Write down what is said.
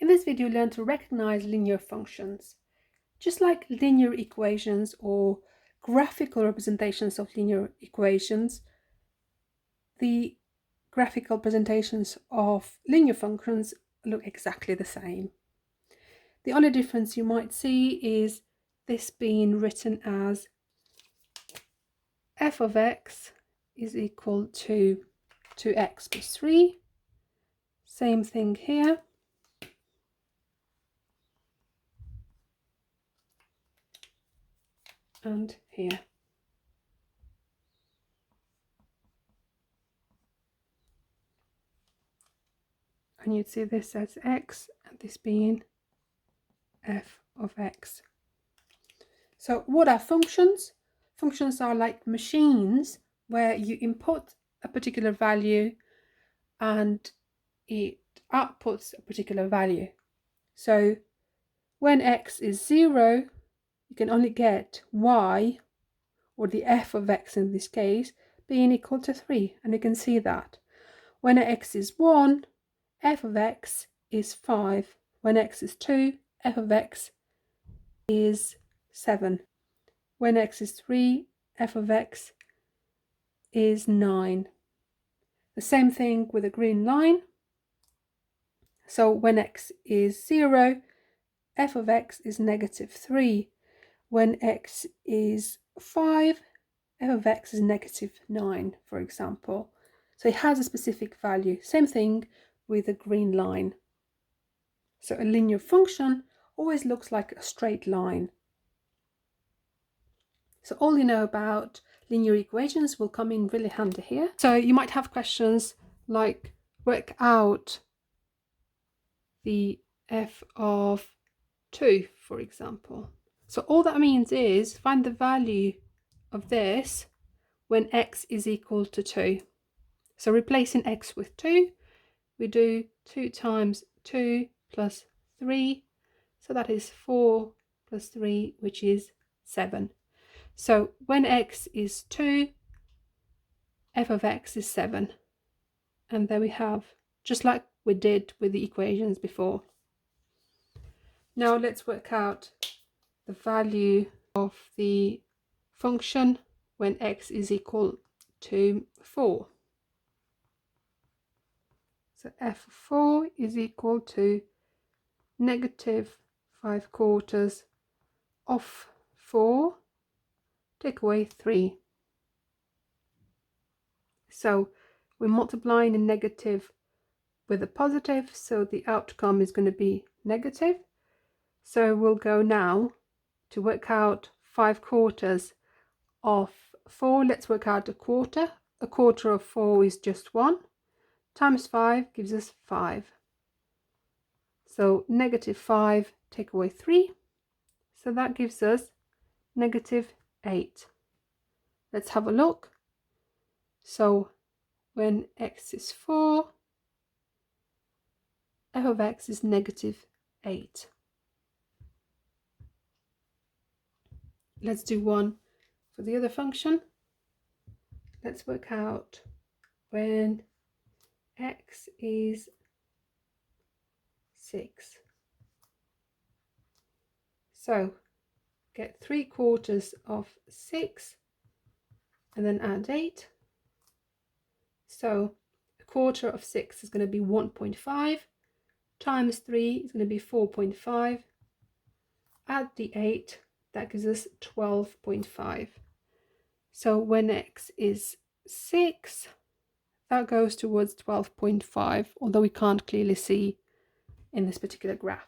In this video, learn to recognize linear functions. Just like linear equations or graphical representations of linear equations, the graphical presentations of linear functions look exactly the same. The only difference you might see is this being written as f of x is equal to 2x plus 3. Same thing here. And here. And you'd see this as x and this being f of x. So what are functions? Functions are like machines where you input a particular value and it outputs a particular value. So when x is 0, you can only get y, or the f of x in this case, being equal to 3. And you can see that. When x is 1, f of x is 5. When x is 2, f of x is 7. When x is 3, f of x is 9. The same thing with a green line. So when x is 0, f of x is negative 3. When x is 5, f of x is negative 9, for example. So it has a specific value. Same thing with a green line. So a linear function always looks like a straight line. So all you know about linear equations will come in really handy here. So you might have questions like work out the f of 2, for example. So all that means is find the value of this when x is equal to 2. So replacing x with 2, we do 2 times 2 plus 3. So that is 4 plus 3, which is 7. So when x is 2, f of x is 7. And there we have, just like we did with the equations before. Now let's work out the value of the function when x is equal to 4. So f of 4 is equal to negative 5/4 of 4, take away 3. So we're multiplying a negative with a positive, so the outcome is going to be negative. So we'll go now to work out 5/4 of 4. Let's work out a quarter. A quarter of 4 is just 1. Times 5 gives us 5. So negative 5 take away 3. So that gives us negative 8. Let's have a look. So when x is 4, f of x is negative 8. Let's do one for the other function. Let's work out when x is 6. So get 3/4 of 6 and then add 8. So a quarter of 6 is going to be 1.5 times 3 is going to be 4.5. Add the 8, that gives us 12.5. So when x is 6, that goes towards 12.5, although we can't clearly see in this particular graph.